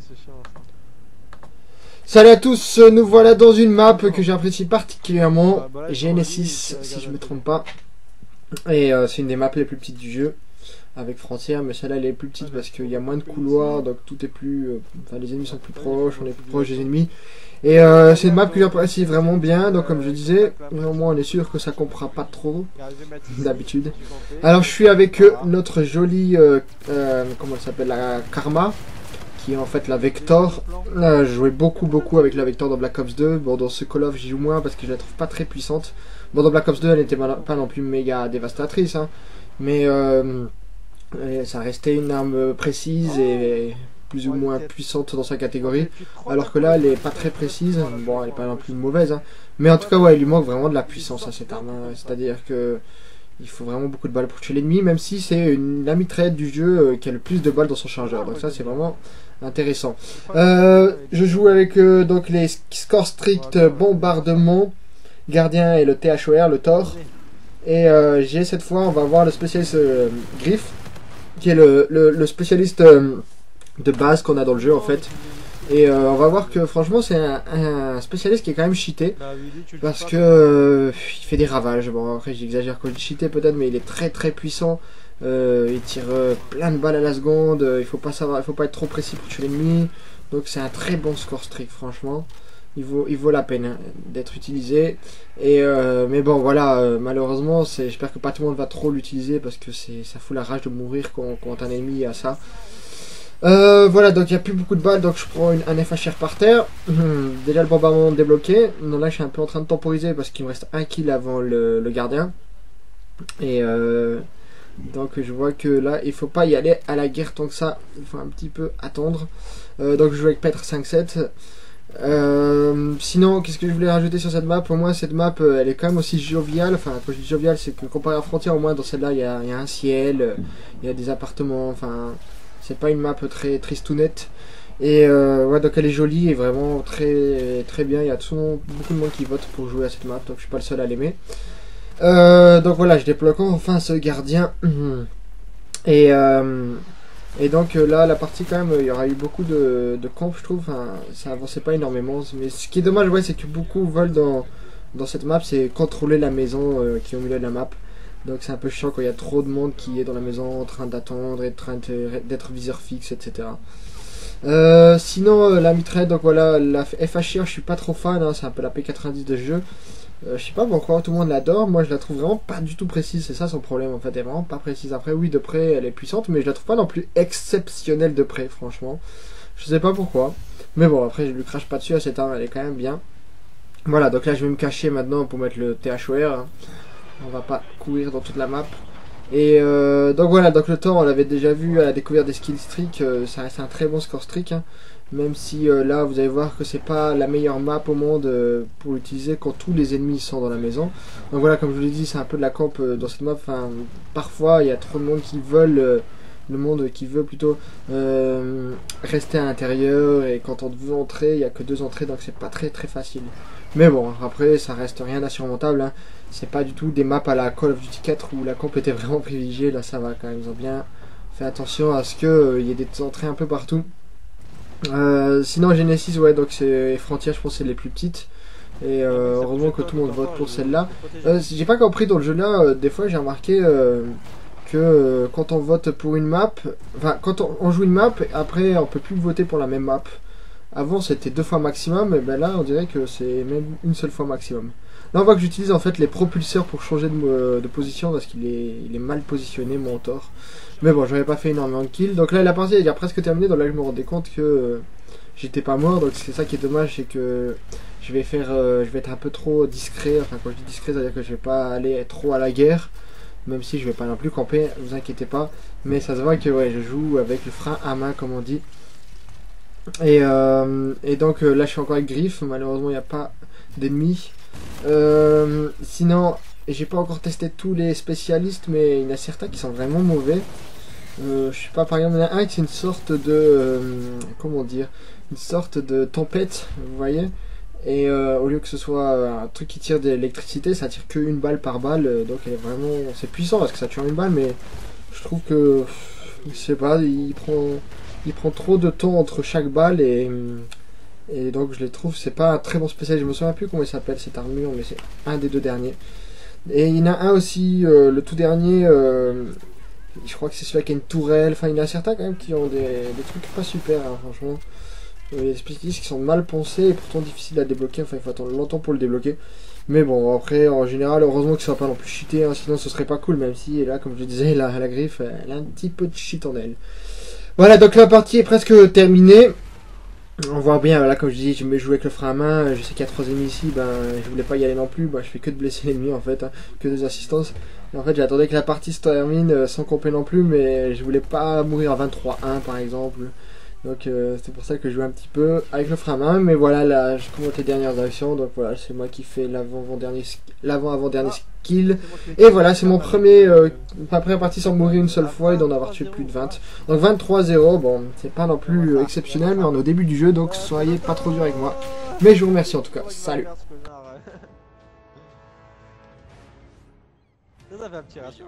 c'est chiant ça. Salut à tous, nous voilà dans une map que j'apprécie particulièrement, Bah là, ils sont Genesis en ligne, si je regarde me la trompe pas. Et c'est une des maps les plus petites du jeu, avec frontières, mais celle-là elle est plus petite parce qu'il y a moins de couloirs, donc tout est plus... Enfin les ennemis sont plus proches, on est plus proche des ennemis. Et c'est une map que j'apprécie vraiment bien, donc comme je disais, au moins on est sûr que ça comprend pas trop d'habitude. Alors je suis avec notre jolie, comment elle s'appelle, la Karma, qui est en fait la Vector. Je jouais beaucoup avec la Vector dans Black Ops 2. Bon, dans ce Call of j'y joue moins parce que je la trouve pas très puissante. Bon, dans Black Ops 2 elle n'était pas non plus méga dévastatrice, hein, mais ça restait une arme précise et plus ou moins puissante dans sa catégorie. Alors que là elle est pas très précise. Bon, elle est pas non plus mauvaise, hein, mais en tout cas ouais, il lui manque vraiment de la puissance à cette arme, hein. C'est-à-dire que il faut vraiment beaucoup de balles pour tuer l'ennemi, même si c'est la mitraillette du jeu qui a le plus de balles dans son chargeur. Donc ça c'est vraiment intéressant. Je joue avec donc les scores stricts bombardement, gardien et le THOR, le Thor. Et j'ai cette fois, on va voir le spécialiste Griff, qui est le spécialiste de base qu'on a dans le jeu en fait. Et on va voir que franchement c'est un spécialiste qui est quand même cheaté, parce que il fait des ravages. Bon après j'exagère quand je dis cheaté peut-être, mais il est très puissant. Il tire plein de balles à la seconde. Il faut pas être trop précis pour tuer l'ennemi. Donc c'est un très bon score strict franchement. Il vaut la peine, hein, d'être utilisé. Et mais bon voilà, malheureusement j'espère que pas tout le monde va trop l'utiliser, parce que ça fout la rage de mourir quand un ennemi a ça. Voilà, donc il n'y a plus beaucoup de balles, donc je prends un FHR par terre. Déjà le bombardement débloqué. Donc là je suis un peu en train de temporiser parce qu'il me reste 1 kill avant le gardien. Et donc je vois que là il faut pas y aller à la guerre tant que ça, il faut un petit peu attendre. Donc je joue avec Petre 5-7. Sinon, qu'est-ce que je voulais rajouter sur cette map? Au moins cette map elle est quand même aussi joviale. Enfin quand je dis joviale, c'est que comparé à Frontier, au moins dans celle-là il y a un ciel, il y a des appartements, enfin... C'est pas une map très tristounette. Et ouais, donc elle est jolie et vraiment très bien. Il y a beaucoup de monde qui vote pour jouer à cette map, donc je suis pas le seul à l'aimer. Donc voilà, je débloque enfin ce gardien. Et donc là, la partie quand même, il y aura eu beaucoup de camps, je trouve. Enfin, ça avançait pas énormément. Mais ce qui est dommage, ouais, c'est que beaucoup veulent dans cette map, c'est contrôler la maison qui est au milieu de la map. Donc c'est un peu chiant quand il y a trop de monde qui est dans la maison en train d'attendre et d'être viseur fixe, etc. Sinon la mitraillette, donc voilà, la FHR je suis pas trop fan, hein, c'est un peu la P90 de ce jeu. Je sais pas pourquoi tout le monde l'adore, moi je la trouve vraiment pas du tout précise, c'est ça son problème en fait, elle est vraiment pas précise. Après oui, de près elle est puissante, mais je la trouve pas non plus exceptionnelle de près, franchement. Je sais pas pourquoi, mais bon après je lui crache pas dessus à cette arme, elle est quand même bien. Voilà, donc là je vais me cacher maintenant pour mettre le THOR, hein. On va pas courir dans toute la map. Et donc voilà, donc le Thor on l'avait déjà vu à la découverte des skills streak, ça reste un très bon score streak, hein. Même si là vous allez voir que c'est pas la meilleure map au monde pour l'utiliser quand tous les ennemis sont dans la maison. Donc voilà, comme je vous l'ai dit, c'est un peu de la camp dans cette map. Enfin, parfois il y a trop de monde qui veulent le monde qui veut plutôt rester à l'intérieur, et quand on veut entrer il n'y a que 2 entrées, donc c'est pas très facile. Mais bon, après ça reste rien d'insurmontable, hein. C'est pas du tout des maps à la Call of Duty 4 où la camp était vraiment privilégiée. Là ça va quand même, ils ont bien fait attention à ce que il y ait des entrées un peu partout. Sinon Genesis, ouais, donc c'est Frontier, je pense c'est les plus petites. Et heureusement que tout le monde vote pour celle-là. J'ai pas compris dans le jeu là, des fois j'ai remarqué que quand on vote pour une map, enfin quand on joue une map, après on peut plus voter pour la même map. Avant c'était 2 fois maximum, et ben là on dirait que c'est même une seule fois maximum. Là on voit que j'utilise en fait les propulseurs pour changer de position, parce qu'il est mal positionné mon Thor. Mais bon, j'avais pas fait énormément de kills. Donc là la partie elle est presque terminée, donc là je me rendais compte que j'étais pas mort. Donc c'est ça qui est dommage, c'est que je vais être un peu trop discret. Enfin quand je dis discret, c'est-à-dire que je vais pas aller trop à la guerre. Même si je vais pas non plus camper, vous inquiétez pas. Mais ça se voit que ouais, je joue avec le frein à main comme on dit. Et donc là je suis encore avec Griff, malheureusement il n'y a pas d'ennemis. Sinon j'ai pas encore testé tous les spécialistes, mais il y en a certains qui sont vraiment mauvais. Je sais pas, par exemple il y en a un qui est une sorte de comment dire, une sorte de tempête, vous voyez. Et au lieu que ce soit un truc qui tire de l'électricité, ça tire que une balle par balle, donc elle est vraiment, c'est puissant parce que ça tue en une balle, mais je trouve que je sais pas, il prend il prend trop de temps entre chaque balle et donc je les trouve, c'est pas un très bon spécial. Je me souviens plus comment il s'appelle cette armure, mais c'est un des deux derniers. Et il y en a un aussi, le tout dernier, je crois que c'est celui qui a une tourelle. Enfin, il y en a certains quand même qui ont des trucs pas super, hein, franchement. Il y a des spécialistes qui sont mal pensés et pourtant difficiles à débloquer. Enfin, il faut attendre longtemps pour le débloquer. Mais bon, après, en général, heureusement que ça va pas non plus cheaté, hein, sinon ce serait pas cool. Même si, là, comme je disais, la griffe, elle a un petit peu de cheat en elle. Voilà, donc la partie est presque terminée. On voit bien, là, comme je dis, je me joue avec le frein à main. Je sais qu'il y a 3 ennemis ici, ben, je voulais pas y aller non plus. Ben, je fais que de blesser l'ennemi en fait, hein, que des assistances. Et en fait, j'attendais que la partie se termine sans compter non plus, mais je voulais pas mourir à 23-1 par exemple. Donc c'est pour ça que je joue un petit peu avec le frein à main. Mais voilà, là, je commence les dernières actions. Donc voilà, c'est moi qui fais l'avant-avant-dernier skill. Et voilà, c'est mon premier, ma première partie sans mourir une seule fois et d'en avoir tué plus de 20. Donc 23-0, bon, c'est pas non plus exceptionnel, mais on est au début du jeu, donc soyez pas trop dur avec moi. Mais je vous remercie en tout cas. Salut. Ça fait un petit ratio.